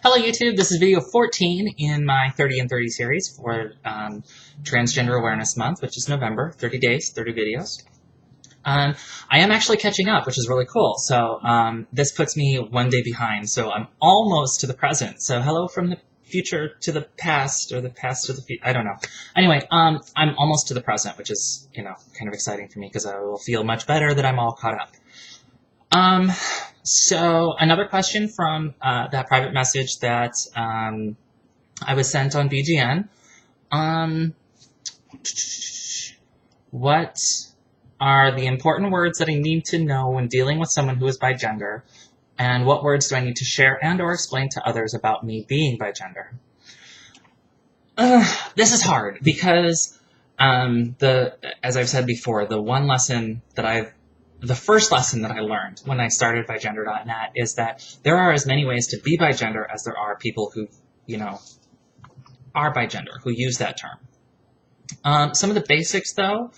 Hello YouTube, this is video 14 in my 30 and 30 series for Transgender Awareness Month, which is November, 30 days, 30 videos. I am actually catching up, which is really cool. So this puts me one day behind, so I'm almost to the present. So hello from the future to the past, or the past to the future, I don't know. Anyway, I'm almost to the present, which is, kind of exciting for me because I will feel much better that I'm all caught up. So another question from that private message that I was sent on BGN. What are the important words that I need to know when dealing with someone who is bigender? And what words do I need to share and or explain to others about me being bigender? This is hard because as I've said before, the first lesson that I learned when I started Bigender.net is that there are as many ways to be bigender as there are people who, are bigender, who use that term. Some of the basics, though,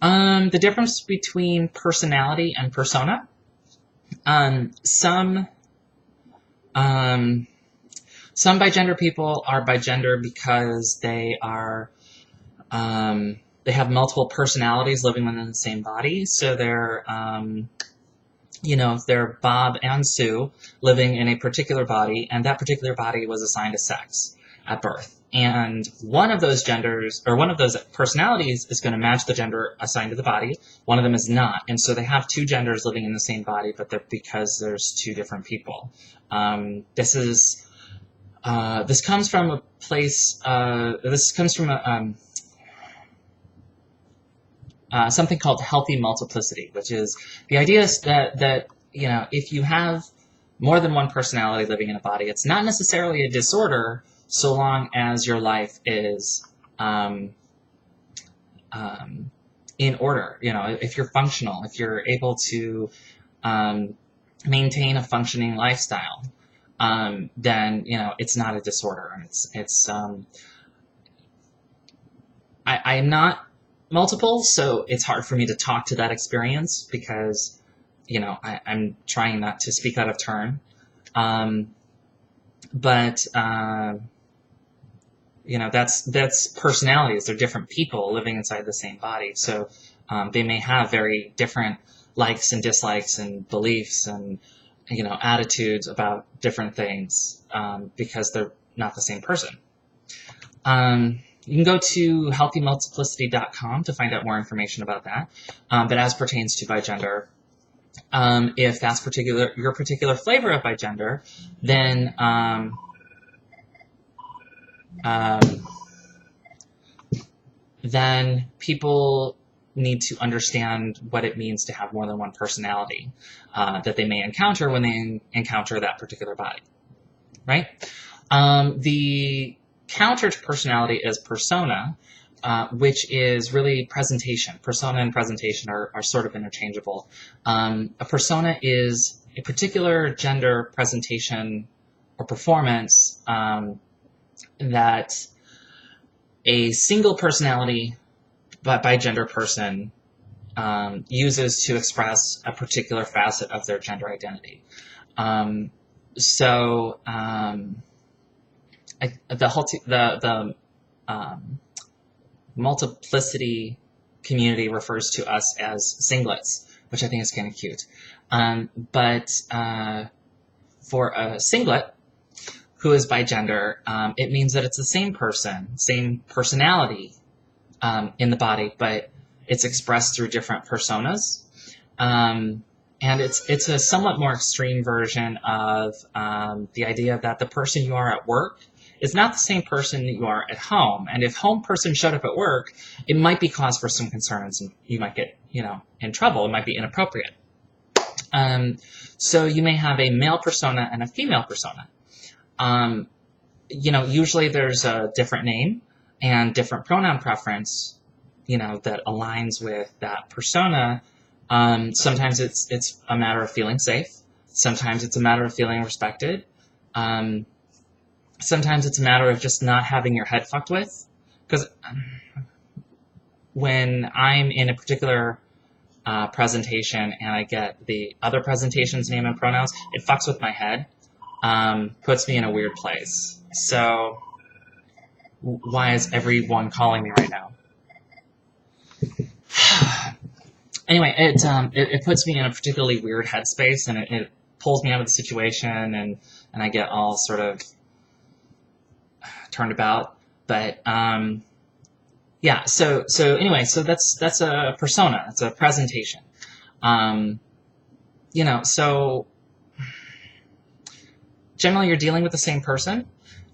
the difference between personality and persona. Some bigender people are bigender because they are they have multiple personalities living within the same body. So they're, they're Bob and Sue living in a particular body, and that particular body was assigned a sex at birth. And one of those genders, or one of those personalities, is going to match the gender assigned to the body. One of them is not. And so they have two genders living in the same body, but because there's two different people. This comes from a place, something called healthy multiplicity, which is the idea is that if you have more than one personality living in a body, it's not necessarily a disorder so long as your life is in order. If you're functional, if you're able to maintain a functioning lifestyle, then it's not a disorder, and I am not multiple, so it's hard for me to talk to that experience because, I'm trying not to speak out of turn. That's personalities. They're different people living inside the same body. So they may have very different likes and dislikes and beliefs and, attitudes about different things because they're not the same person. You can go to healthymultiplicity.com to find out more information about that. But as pertains to bigender, if that's your particular flavor of bigender, then people need to understand what it means to have more than one personality that they may encounter when they encounter that particular body, right? The counter to personality is persona, which is really presentation. Persona and presentation are sort of interchangeable. A persona is a particular gender presentation or performance that a single personality bigender person uses to express a particular facet of their gender identity. The multiplicity community refers to us as singlets, which I think is kind of cute. But for a singlet who is bigender, it means that it's the same person, same personality in the body, but it's expressed through different personas. And it's a somewhat more extreme version of the idea that the person you are at work is not the same person that you are at home. And if home person showed up at work, it might be cause for some concerns, and you might get, in trouble. It might be inappropriate. So you may have a male persona and a female persona. Usually there's a different name and different pronoun preference, that aligns with that persona. Sometimes it's a matter of feeling safe. Sometimes it's a matter of feeling respected. Sometimes it's a matter of just not having your head fucked with. Because when I'm in a particular presentation and I get the other presentation's name and pronouns, it fucks with my head. puts me in a weird place. So why is everyone calling me right now? Anyway, it puts me in a particularly weird headspace, and it pulls me out of the situation, and I get all sort of turned about. But yeah, so anyway, so that's a persona, it's a presentation. So generally you're dealing with the same person.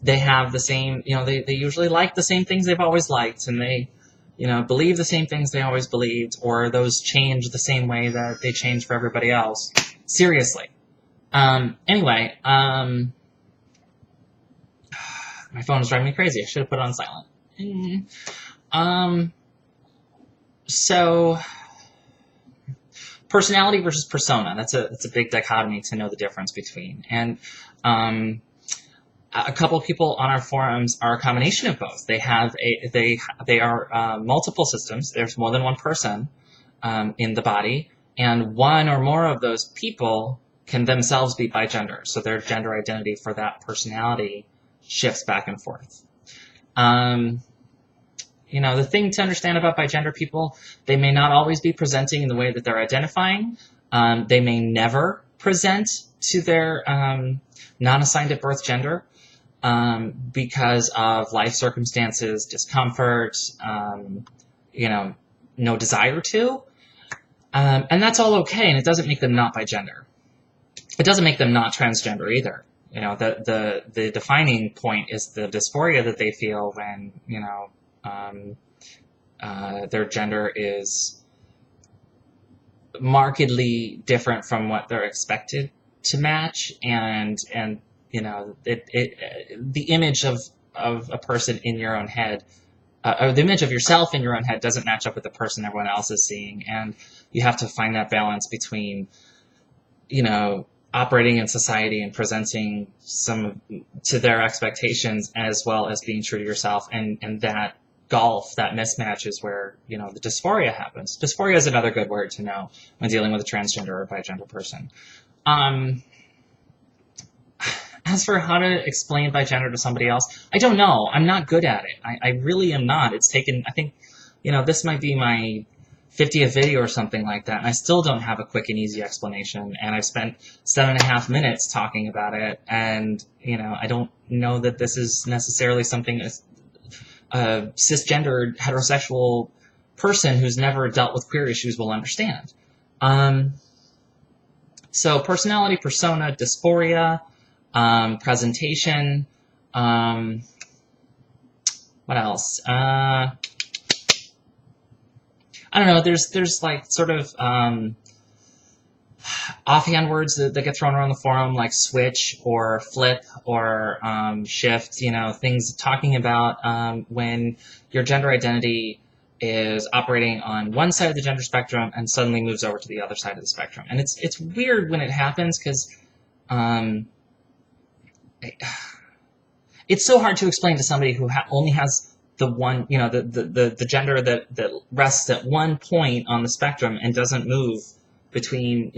They have the same, they usually like the same things they've always liked, and they, believe the same things they always believed, or those change the same way that they change for everybody else. Seriously. Anyway, my phone is driving me crazy. I should have put it on silent. So personality versus persona, that's a big dichotomy to know the difference between. And a couple of people on our forums are a combination of both. They are multiple systems. There's more than one person in the body, and one or more of those people can themselves be bigender. So their gender identity for that personality shifts back and forth. The thing to understand about bigender people, they may not always be presenting in the way that they're identifying. They may never present to their non-assigned at birth gender because of life circumstances, discomfort, no desire to. And that's all okay, and it doesn't make them not bigender. It doesn't make them not transgender either. The defining point is the dysphoria that they feel when, their gender is markedly different from what they're expected to match, and the image of a person in your own head, or the image of yourself in your own head doesn't match up with the person everyone else is seeing, and you have to find that balance between, operating in society and presenting some to their expectations as well as being true to yourself, and that gulf, that mismatch is where, the dysphoria happens. Dysphoria is another good word to know when dealing with a transgender or bigender person. As for how to explain bigender to somebody else, I don't know. I'm not good at it. I really am not. It's taken, I think, this might be my 50th video or something like that, and I still don't have a quick and easy explanation, and I've spent 7.5 minutes talking about it, and, I don't know that this is necessarily something a cisgendered heterosexual person who's never dealt with queer issues will understand. So personality, persona, dysphoria, presentation, what else? I don't know, there's like sort of offhand words that get thrown around the forum, like switch or flip or shift, things talking about when your gender identity is operating on one side of the gender spectrum and suddenly moves over to the other side of the spectrum. And it's weird when it happens because it's so hard to explain to somebody who only has the one, the gender that rests at one point on the spectrum and doesn't move between,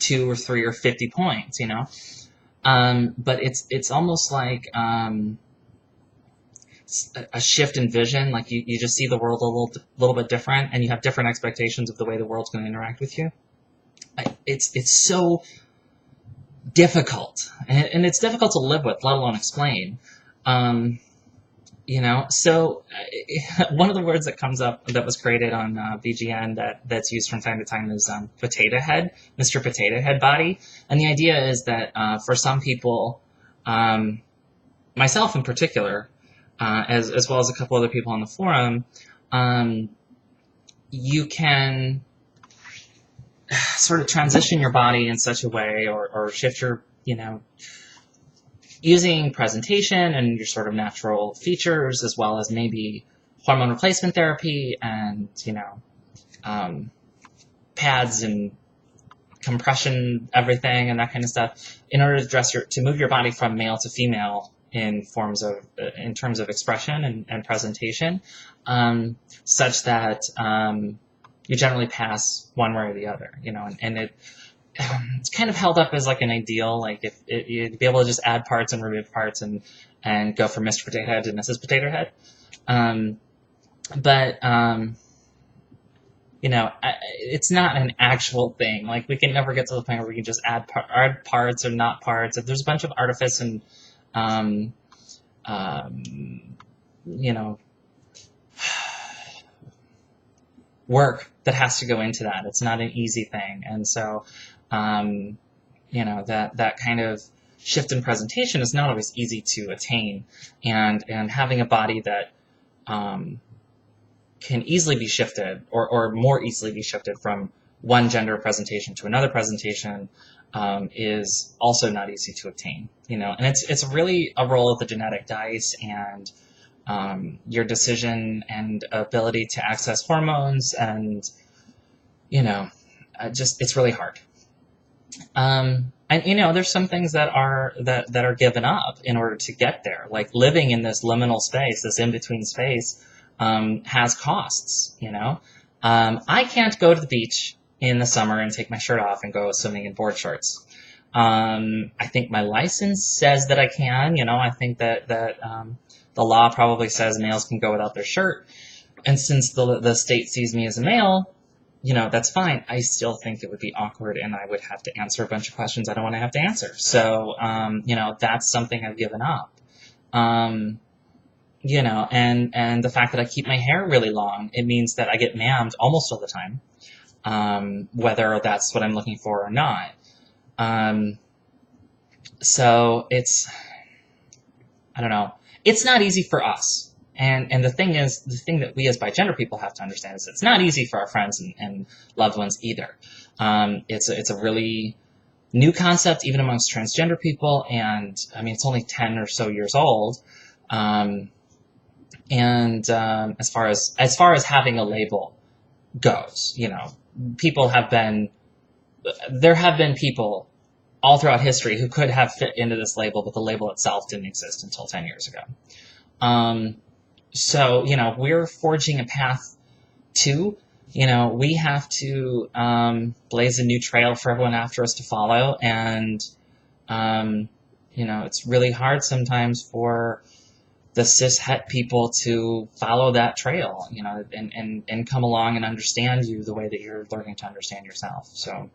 2 or 3 or 50 points, but it's almost like a shift in vision. Like you just see the world a little bit different, and you have different expectations of the way the world's going to interact with you. It's so difficult, and it's difficult to live with, let alone explain. So one of the words that comes up that was created on VGN that's used from time to time is potato head, Mr. Potato Head body. And the idea is that for some people, myself in particular, as well as a couple other people on the forum, you can sort of transition your body in such a way or shift your, using presentation and your sort of natural features, as well as maybe hormone replacement therapy and, pads and compression, everything and that kind of stuff, in order to move your body from male to female in terms of expression and presentation, such that you generally pass one way or the other, and it's kind of held up as like an ideal, like if you'd be able to just add parts and remove parts and go from Mr. Potato Head to Mrs. Potato Head. But you know, it's not an actual thing. Like, we can never get to the point where we can just add parts or not parts. There's a bunch of artifice and, you know, work that has to go into that. It's not an easy thing. And so, you know, that kind of shift in presentation is not always easy to attain. And having a body that can easily be shifted, or more easily be shifted from one gender presentation to another presentation, is also not easy to obtain. You know, and it's really a roll of the genetic dice, and your decision and ability to access hormones, and you know, just it's really hard. And you know, there's some things that are given up in order to get there, like living in this liminal space, this in-between space. Has costs, you know. I can't go to the beach in the summer and take my shirt off and go swimming in board shorts. I think my license says that I can, you know. I think that the law probably says males can go without their shirt. And since the state sees me as a male, you know, that's fine. I still think it would be awkward, and I would have to answer a bunch of questions I don't want to have to answer. So, you know, that's something I've given up. You know, and the fact that I keep my hair really long, it means that I get mammed almost all the time, whether that's what I'm looking for or not. So it's, I don't know, it's not easy for us. And the thing that we as bigender people have to understand is it's not easy for our friends and loved ones either. It's a really new concept even amongst transgender people, and I mean, it's only 10 or so years old. And as far as having a label goes, you know, there have been people all throughout history who could have fit into this label, but the label itself didn't exist until 10 years ago. So, you know, we're forging a path too. You know, we have to blaze a new trail for everyone after us to follow, and you know, it's really hard sometimes for the cis het people to follow that trail, you know, and come along and understand you the way that you're learning to understand yourself. So,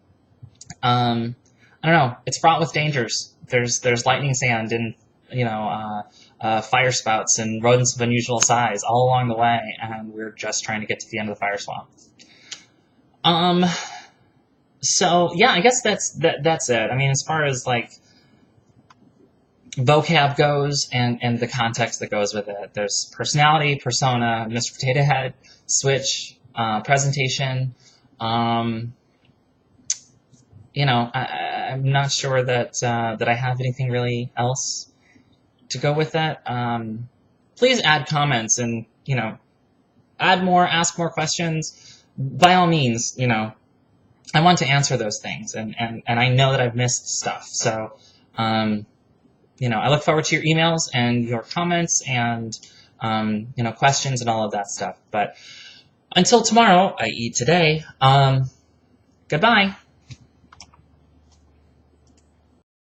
I don't know. It's fraught with dangers. There's lightning sand and, you know, fire spouts and rodents of unusual size all along the way, and we're just trying to get to the end of the fire swamp. So yeah, I guess that's it. I mean, as far as like vocab goes and the context that goes with it, there's personality, persona, Mr. Potato Head, switch, presentation. You know, I'm not sure that I have anything really else to go with that. Please add comments and, you know, add more, ask more questions. By all means, you know, I want to answer those things, and I know that I've missed stuff. So, you know, I look forward to your emails and your comments and, you know, questions and all of that stuff. But until tomorrow, i.e. today, goodbye.